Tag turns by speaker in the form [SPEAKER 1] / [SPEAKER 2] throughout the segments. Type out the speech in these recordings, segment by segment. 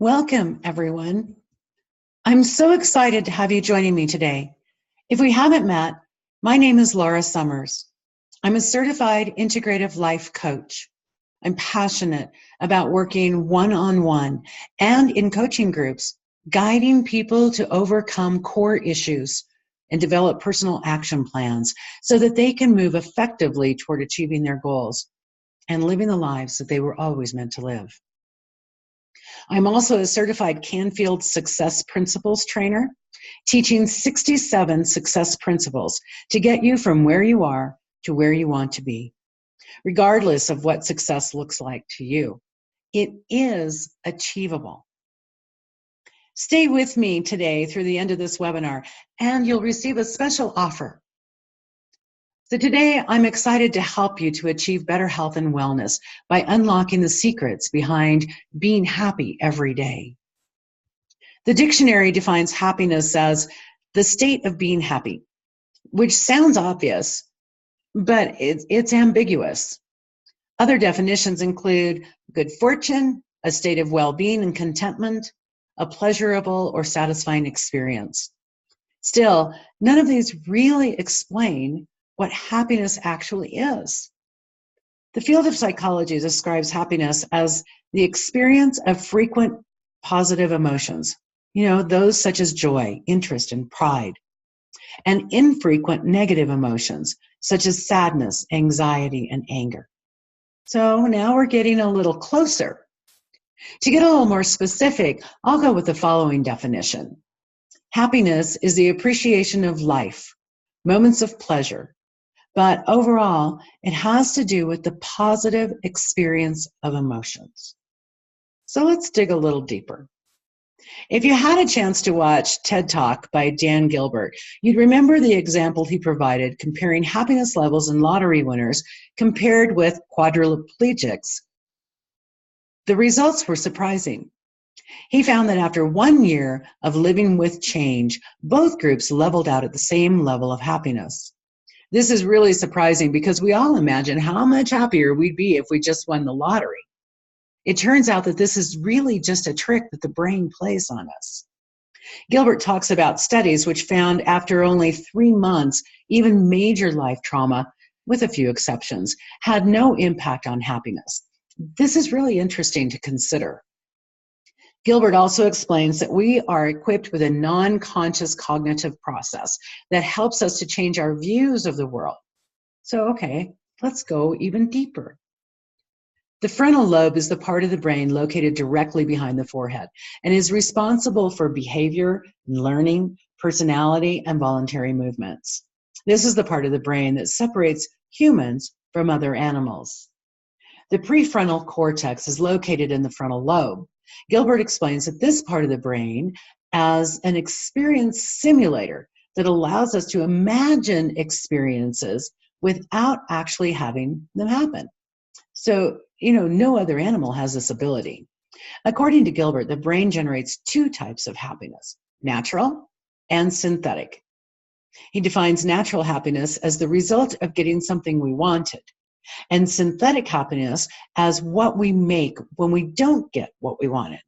[SPEAKER 1] Welcome, everyone. I'm so excited to have you joining me today. If we haven't met, my name is Laura Summers. I'm a certified integrative life coach. I'm passionate about working one-on-one and in coaching groups, guiding people to overcome core issues and develop personal action plans so that they can move effectively toward achieving their goals and living the lives that they were always meant to live. I'm also a certified Canfield Success Principles trainer, teaching 67 success principles to get you from where you are to where you want to be, regardless of what success looks like to you. It is achievable. Stay with me today through the end of this webinar, and you'll receive a special offer. So today, I'm excited to help you to achieve better health and wellness by unlocking the secrets behind being happy every day. The dictionary defines happiness as the state of being happy, which sounds obvious, but it's ambiguous. Other definitions include good fortune, a state of well-being and contentment, a pleasurable or satisfying experience. Still, none of these really explain what happiness actually is. The field of psychology describes happiness as the experience of frequent positive emotions, those such as joy, interest, and pride, and infrequent negative emotions, such as sadness, anxiety, and anger. So now we're getting a little closer. To get a little more specific, I'll go with the following definition. Happiness is the appreciation of life, moments of pleasure, but overall, it has to do with the positive experience of emotions. So let's dig a little deeper. If you had a chance to watch TED Talk by Dan Gilbert, you'd remember the example he provided comparing happiness levels in lottery winners compared with quadriplegics. The results were surprising. He found that after 1 year of living with change, both groups leveled out at the same level of happiness. This is really surprising because we all imagine how much happier we'd be if we just won the lottery. It turns out that this is really just a trick that the brain plays on us. Gilbert talks about studies which found after only 3 months, even major life trauma, with a few exceptions, had no impact on happiness. This is really interesting to consider. Gilbert also explains that we are equipped with a non-conscious cognitive process that helps us to change our views of the world. So, okay, let's go even deeper. The frontal lobe is the part of the brain located directly behind the forehead and is responsible for behavior, learning, personality, and voluntary movements. This is the part of the brain that separates humans from other animals. The prefrontal cortex is located in the frontal lobe. Gilbert explains that this part of the brain as an experience simulator that allows us to imagine experiences without actually having them happen. So, no other animal has this ability. According to Gilbert, the brain generates 2 types of happiness, natural and synthetic. He defines natural happiness as the result of getting something we wanted, and synthetic happiness as what we make when we don't get what we wanted.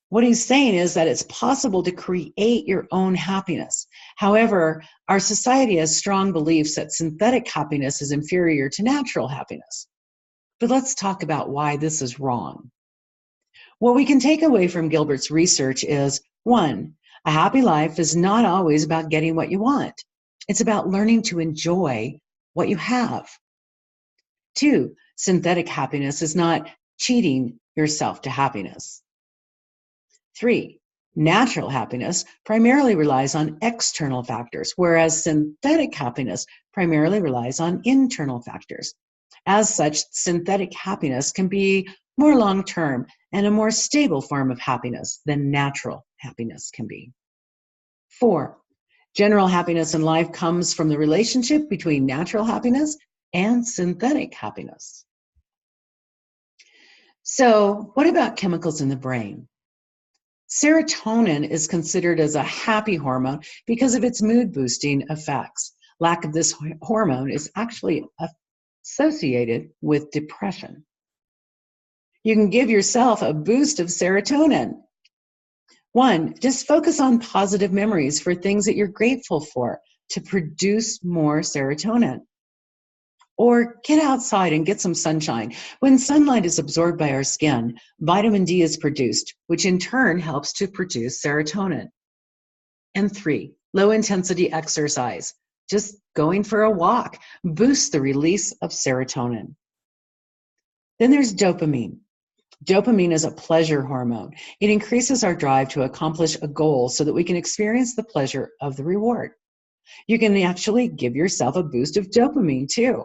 [SPEAKER 1] What he's saying is that it's possible to create your own happiness. However, our society has strong beliefs that synthetic happiness is inferior to natural happiness. But let's talk about why this is wrong. What we can take away from Gilbert's research is, 1, a happy life is not always about getting what you want. It's about learning to enjoy what you have. 2, synthetic happiness is not cheating yourself to happiness. 3, natural happiness primarily relies on external factors, whereas synthetic happiness primarily relies on internal factors. As such, synthetic happiness can be more long-term and a more stable form of happiness than natural happiness can be. 4, general happiness in life comes from the relationship between natural happiness and synthetic happiness. So, what about chemicals in the brain? Serotonin is considered as a happy hormone because of its mood-boosting effects. Lack of this hormone is actually associated with depression. You can give yourself a boost of serotonin. 1, just focus on positive memories for things that you're grateful for to produce more serotonin. Or get outside and get some sunshine. When sunlight is absorbed by our skin, vitamin D is produced, which in turn helps to produce serotonin. And 3, low intensity exercise. Just going for a walk boosts the release of serotonin. Then there's dopamine. Dopamine is a pleasure hormone. It increases our drive to accomplish a goal so that we can experience the pleasure of the reward. You can actually give yourself a boost of dopamine too,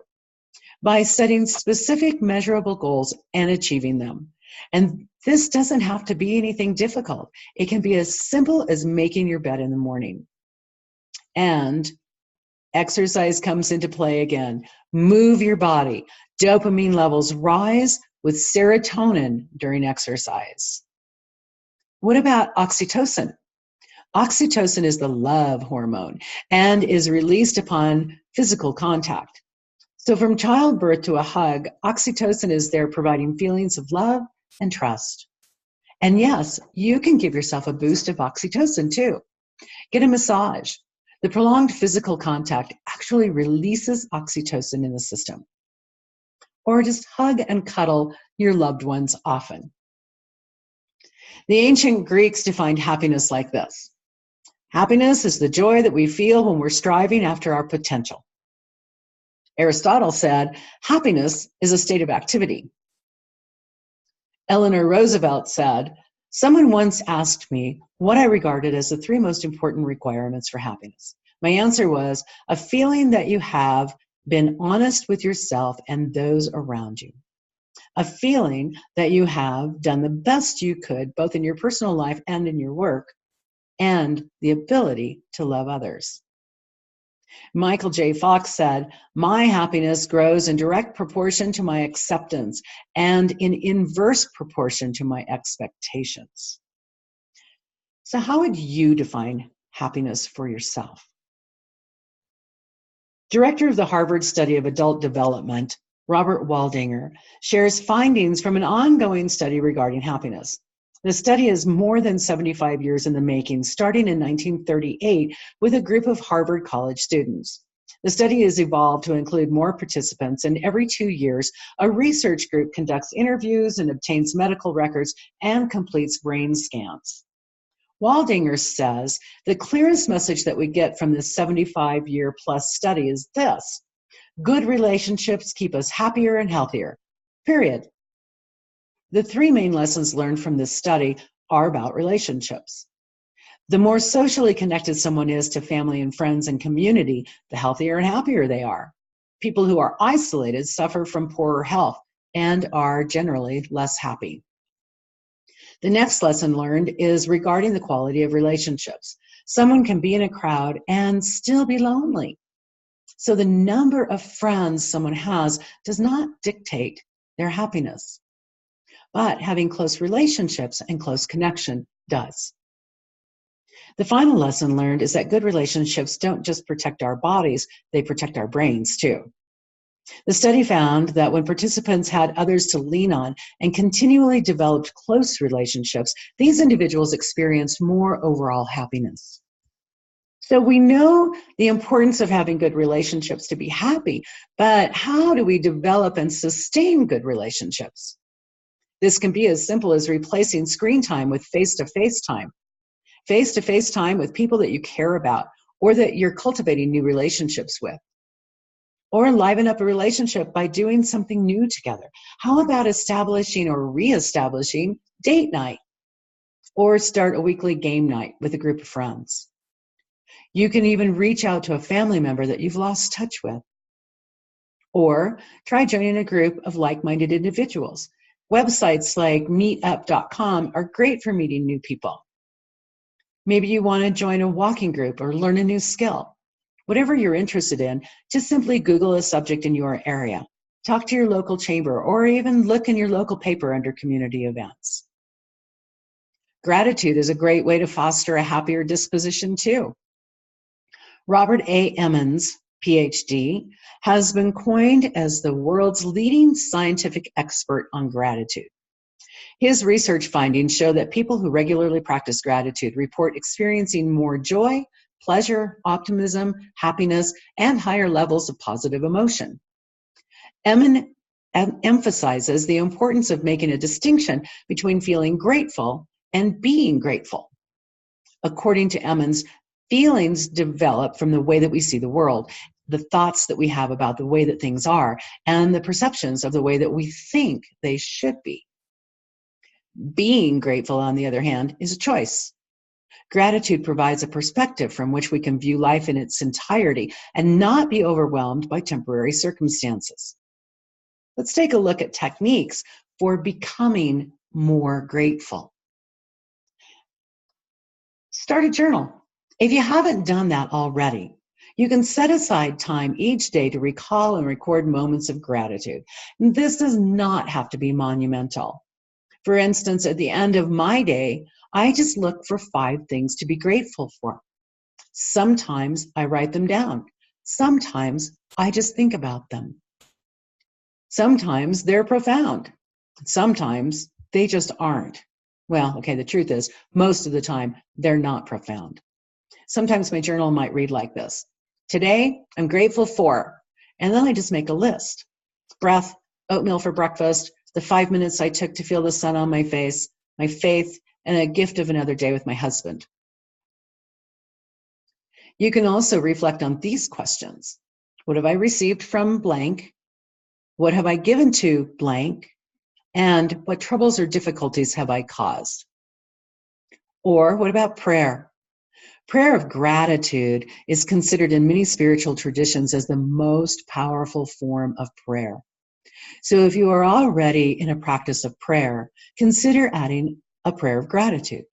[SPEAKER 1] by setting specific measurable goals and achieving them. And this doesn't have to be anything difficult. It can be as simple as making your bed in the morning. And exercise comes into play again. Move your body. Dopamine levels rise with serotonin during exercise. What about oxytocin? Oxytocin is the love hormone and is released upon physical contact. So from childbirth to a hug, oxytocin is there providing feelings of love and trust. And yes, you can give yourself a boost of oxytocin too. Get a massage. The prolonged physical contact actually releases oxytocin in the system. Or just hug and cuddle your loved ones often. The ancient Greeks defined happiness like this. Happiness is the joy that we feel when we're striving after our potential. Aristotle said, happiness is a state of activity. Eleanor Roosevelt said, someone once asked me what I regarded as the 3 most important requirements for happiness. My answer was a feeling that you have been honest with yourself and those around you. A feeling that you have done the best you could, both in your personal life and in your work, and the ability to love others. Michael J. Fox said, my happiness grows in direct proportion to my acceptance and in inverse proportion to my expectations. So how would you define happiness for yourself? Director of the Harvard Study of Adult Development, Robert Waldinger, shares findings from an ongoing study regarding happiness. The study is more than 75 years in the making, starting in 1938 with a group of Harvard College students. The study has evolved to include more participants, and every 2 years, a research group conducts interviews and obtains medical records and completes brain scans. Waldinger says, the clearest message that we get from this 75-year-plus study is this: good relationships keep us happier and healthier, period. The 3 main lessons learned from this study are about relationships. The more socially connected someone is to family and friends and community, the healthier and happier they are. People who are isolated suffer from poorer health and are generally less happy. The next lesson learned is regarding the quality of relationships. Someone can be in a crowd and still be lonely. So the number of friends someone has does not dictate their happiness. But having close relationships and close connection does. The final lesson learned is that good relationships don't just protect our bodies, they protect our brains too. The study found that when participants had others to lean on and continually developed close relationships, these individuals experienced more overall happiness. So we know the importance of having good relationships to be happy, but how do we develop and sustain good relationships? This can be as simple as replacing screen time with face-to-face time. Face-to-face time with people that you care about or that you're cultivating new relationships with. Or liven up a relationship by doing something new together. How about establishing or reestablishing date night? Or start a weekly game night with a group of friends. You can even reach out to a family member that you've lost touch with. Or try joining a group of like-minded individuals. Websites like meetup.com are great for meeting new people. Maybe you want to join a walking group or learn a new skill. Whatever you're interested in, just simply Google a subject in your area. Talk to your local chamber or even look in your local paper under community events. Gratitude is a great way to foster a happier disposition too. Robert A. Emmons, PhD, has been coined as the world's leading scientific expert on gratitude. His research findings show that people who regularly practice gratitude report experiencing more joy, pleasure, optimism, happiness, and higher levels of positive emotion. Emmon emphasizes the importance of making a distinction between feeling grateful and being grateful. According to Emmons, feelings develop from the way that we see the world, the thoughts that we have about the way that things are, and the perceptions of the way that we think they should be. Being grateful, on the other hand, is a choice. Gratitude provides a perspective from which we can view life in its entirety and not be overwhelmed by temporary circumstances. Let's take a look at techniques for becoming more grateful. Start a journal. If you haven't done that already, you can set aside time each day to recall and record moments of gratitude. This does not have to be monumental. For instance, at the end of my day, I just look for 5 things to be grateful for. Sometimes I write them down. Sometimes I just think about them. Sometimes they're profound. Sometimes they just aren't. Well, okay, the truth is, most of the time, they're not profound. Sometimes my journal might read like this. Today, I'm grateful for, and then I just make a list. Breath, oatmeal for breakfast, the 5 minutes I took to feel the sun on my face, my faith, and a gift of another day with my husband. You can also reflect on these questions. What have I received from blank? What have I given to blank? And what troubles or difficulties have I caused? Or what about prayer? Prayer of gratitude is considered in many spiritual traditions as the most powerful form of prayer. So if you are already in a practice of prayer, consider adding a prayer of gratitude.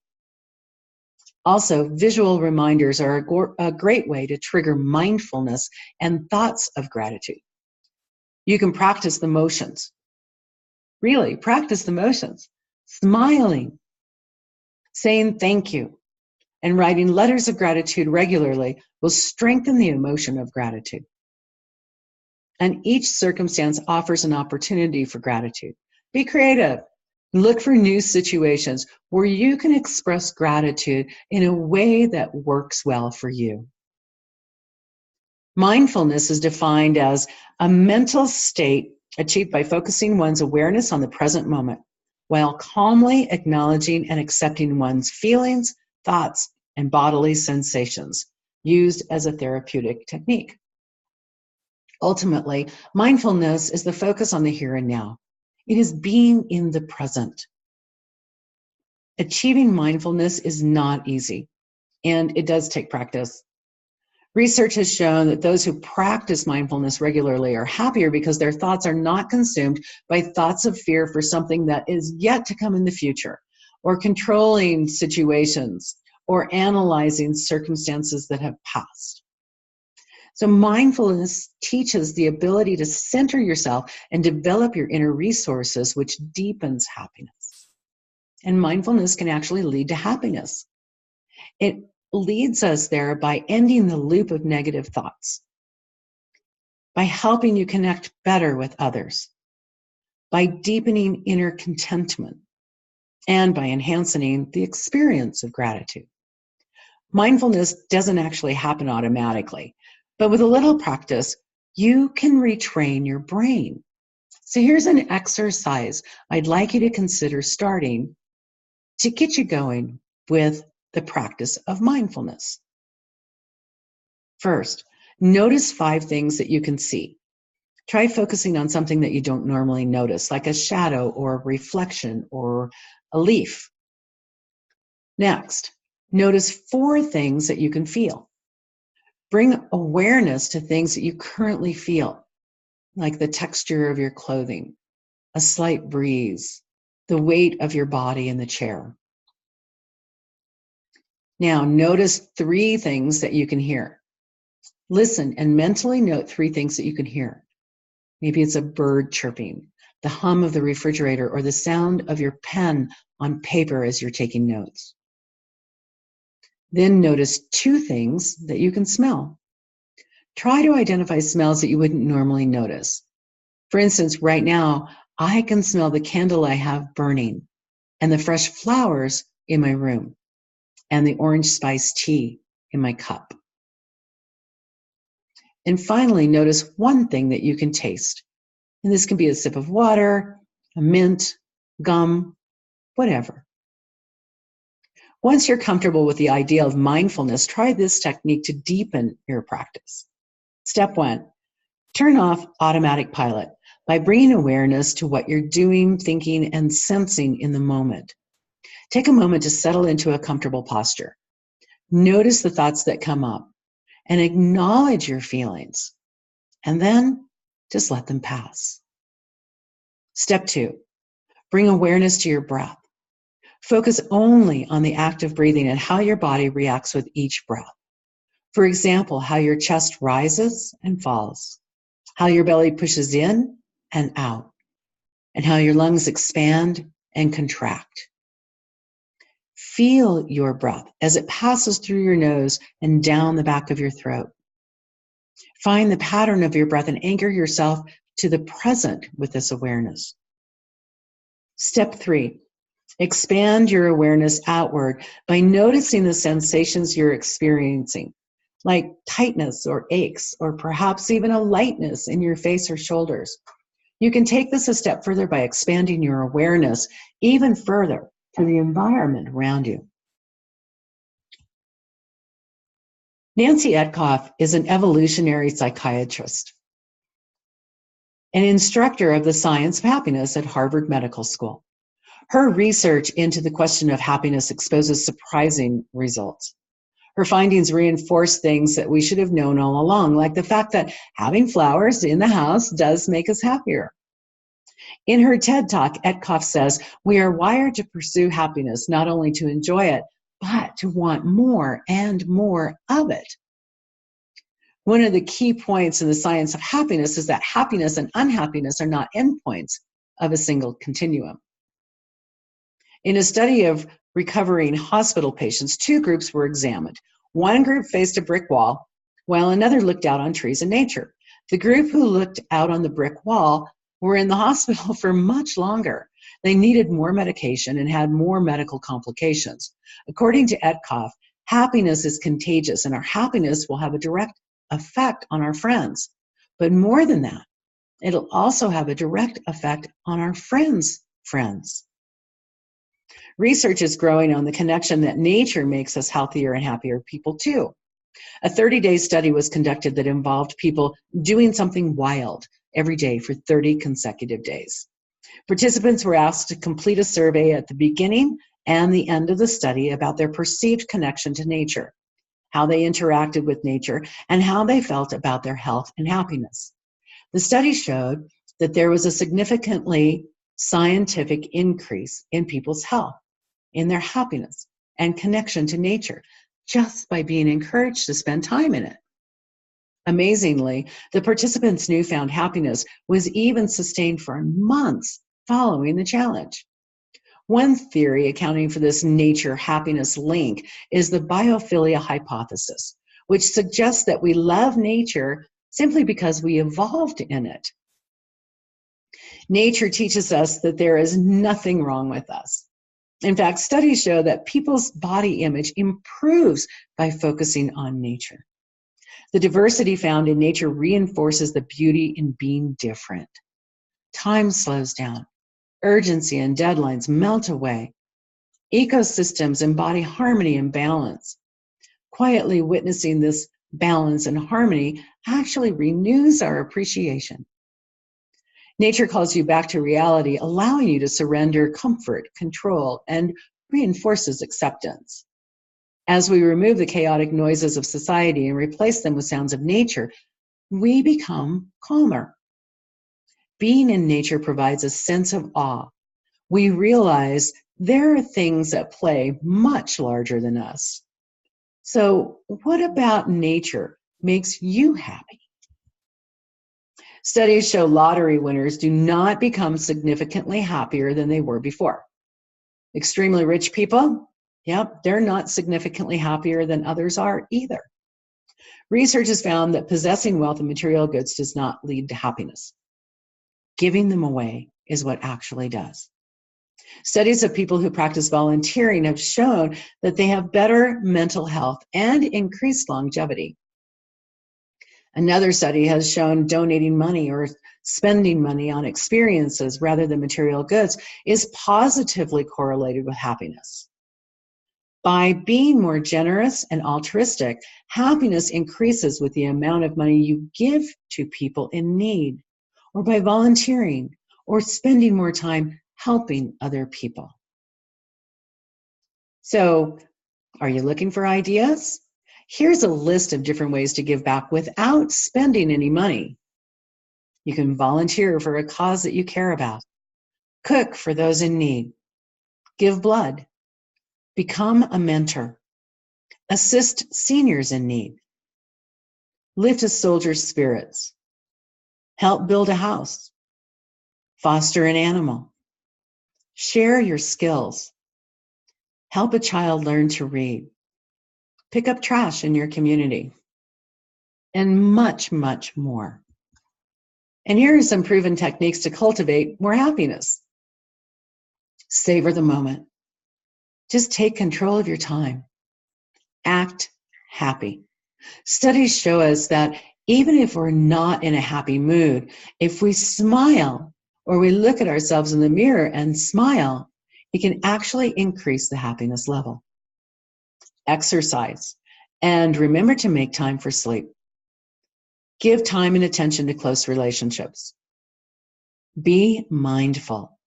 [SPEAKER 1] Also, visual reminders are a great way to trigger mindfulness and thoughts of gratitude. You can practice the motions. Really, practice the motions. Smiling, saying thank you, and writing letters of gratitude regularly will strengthen the emotion of gratitude. And each circumstance offers an opportunity for gratitude. Be creative. Look for new situations where you can express gratitude in a way that works well for you. Mindfulness is defined as a mental state achieved by focusing one's awareness on the present moment, while calmly acknowledging and accepting one's feelings, thoughts, and bodily sensations, used as a therapeutic technique. Ultimately, mindfulness is the focus on the here and now. It is being in the present. Achieving mindfulness is not easy, and it does take practice. Research has shown that those who practice mindfulness regularly are happier because their thoughts are not consumed by thoughts of fear for something that is yet to come in the future, or controlling situations, or analyzing circumstances that have passed. So mindfulness teaches the ability to center yourself and develop your inner resources, which deepens happiness. And mindfulness can actually lead to happiness. It leads us there by ending the loop of negative thoughts, by helping you connect better with others, by deepening inner contentment, and by enhancing the experience of gratitude. Mindfulness doesn't actually happen automatically, but with a little practice, you can retrain your brain. So here's an exercise I'd like you to consider starting to get you going with the practice of mindfulness. First, notice 5 things that you can see. Try focusing on something that you don't normally notice, like a shadow or a reflection or a leaf. Next, notice 4 things that you can feel. Bring awareness to things that you currently feel, like the texture of your clothing, a slight breeze, the weight of your body in the chair. Now, notice 3 things that you can hear. Listen and mentally note 3 things that you can hear. Maybe it's a bird chirping, the hum of the refrigerator, or the sound of your pen on paper as you're taking notes. Then notice 2 things that you can smell. Try to identify smells that you wouldn't normally notice. For instance, right now, I can smell the candle I have burning. and the fresh flowers in my room, and the orange spice tea in my cup. And finally, notice one thing that you can taste. And this can be a sip of water, a mint, gum, whatever. Once you're comfortable with the idea of mindfulness, try this technique to deepen your practice. Step 1, turn off automatic pilot by bringing awareness to what you're doing, thinking, and sensing in the moment. Take a moment to settle into a comfortable posture. Notice the thoughts that come up and acknowledge your feelings, and then just let them pass. Step 2, bring awareness to your breath. Focus only on the act of breathing and how your body reacts with each breath. For example, how your chest rises and falls, how your belly pushes in and out, and how your lungs expand and contract. Feel your breath as it passes through your nose and down the back of your throat. Find the pattern of your breath and anchor yourself to the present with this awareness. Step 3, expand your awareness outward by noticing the sensations you're experiencing, like tightness or aches, or perhaps even a lightness in your face or shoulders. You can take this a step further by expanding your awareness even further to the environment around you. Nancy Etkoff is an evolutionary psychiatrist, an instructor of the science of happiness at Harvard Medical School. Her research into the question of happiness exposes surprising results. Her findings reinforce things that we should have known all along, like the fact that having flowers in the house does make us happier. In her TED Talk, Etkoff says, we are wired to pursue happiness, not only to enjoy it, but to want more and more of it. One of the key points in the science of happiness is that happiness and unhappiness are not endpoints of a single continuum. In a study of recovering hospital patients, 2 groups were examined. One group faced a brick wall, while another looked out on trees and nature. The group who looked out on the brick wall were in the hospital for much longer. They needed more medication and had more medical complications. According to Etkoff, happiness is contagious, and our happiness will have a direct effect on our friends. But more than that, it'll also have a direct effect on our friends' friends. Research is growing on the connection that nature makes us healthier and happier people too. A 30-day study was conducted that involved people doing something wild every day for 30 consecutive days. Participants were asked to complete a survey at the beginning and the end of the study about their perceived connection to nature, how they interacted with nature, and how they felt about their health and happiness. The study showed that there was a significantly scientific increase in people's health, in their happiness and connection to nature, just by being encouraged to spend time in it. Amazingly, the participants' newfound happiness was even sustained for months following the challenge. One theory accounting for this nature-happiness link is the biophilia hypothesis, which suggests that we love nature simply because we evolved in it. Nature teaches us that there is nothing wrong with us. In fact, studies show that people's body image improves by focusing on nature. The diversity found in nature reinforces the beauty in being different. Time slows down. Urgency and deadlines melt away. Ecosystems embody harmony and balance. Quietly witnessing this balance and harmony actually renews our appreciation. Nature calls you back to reality, allowing you to surrender comfort, control, and reinforces acceptance. As we remove the chaotic noises of society and replace them with sounds of nature, we become calmer. Being in nature provides a sense of awe. We realize there are things at play much larger than us. So, what about nature makes you happy? Studies show lottery winners do not become significantly happier than they were before. Extremely rich people, they're not significantly happier than others are either. Research has found that possessing wealth and material goods does not lead to happiness. Giving them away is what actually does. Studies of people who practice volunteering have shown that they have better mental health and increased longevity. Another study has shown donating money or spending money on experiences rather than material goods is positively correlated with happiness. By being more generous and altruistic, happiness increases with the amount of money you give to people in need, or by volunteering, or spending more time helping other people. So, are you looking for ideas? Here's a list of different ways to give back without spending any money. You can volunteer for a cause that you care about, cook for those in need, give blood, become a mentor, assist seniors in need, lift a soldier's spirits, help build a house, foster an animal, share your skills, help a child learn to read, pick up trash in your community, and much, much more. And here are some proven techniques to cultivate more happiness. Savor the moment. Just take control of your time. Act happy. Studies show us that even if we're not in a happy mood, if we smile or we look at ourselves in the mirror and smile, it can actually increase the happiness level. Exercise, and remember to make time for sleep. Give time and attention to close relationships. Be mindful.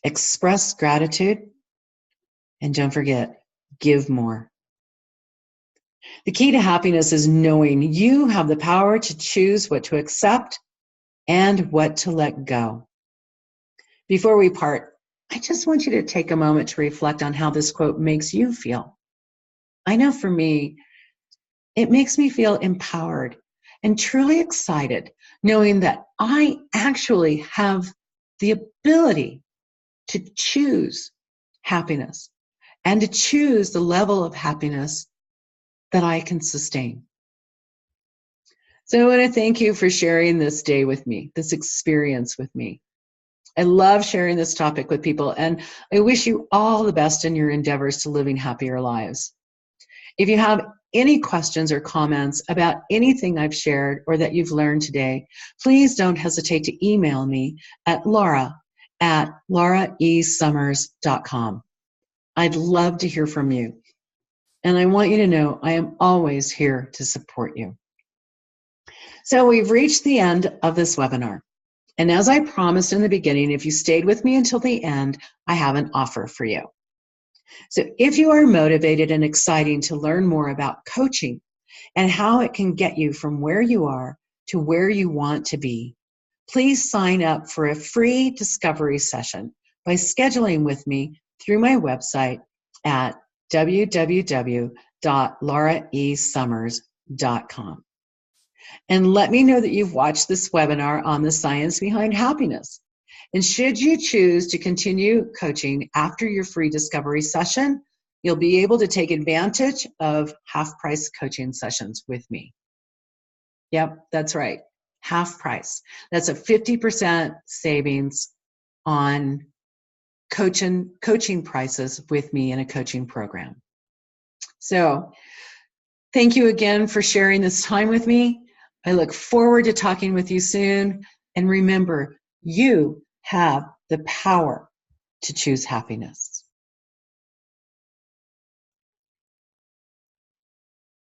[SPEAKER 1] Express gratitude, and don't forget, give more. The key to happiness is knowing you have the power to choose what to accept and what to let go. Before we part, I just want you to take a moment to reflect on how this quote makes you feel. I know for me, it makes me feel empowered and truly excited knowing that I actually have the ability to choose happiness and to choose the level of happiness that I can sustain. So I want to thank you for sharing this day with me, this experience with me. I love sharing this topic with people, and I wish you all the best in your endeavors to living happier lives. If you have any questions or comments about anything I've shared or that you've learned today, please don't hesitate to email me at laura@lauraesummers.com. I'd love to hear from you. And I want you to know I am always here to support you. So we've reached the end of this webinar. And as I promised in the beginning, if you stayed with me until the end, I have an offer for you. So if you are motivated and excited to learn more about coaching and how it can get you from where you are to where you want to be, please sign up for a free discovery session by scheduling with me through my website at www.lauraesummers.com. And let me know that you've watched this webinar on the science behind happiness. And should you choose to continue coaching after your free discovery session, you'll be able to take advantage of half-price coaching sessions with me. Yep, that's right, half price. That's a 50% savings on coaching prices with me in a coaching program. So thank you again for sharing this time with me. I look forward to talking with you soon. And remember, you have the power to choose happiness.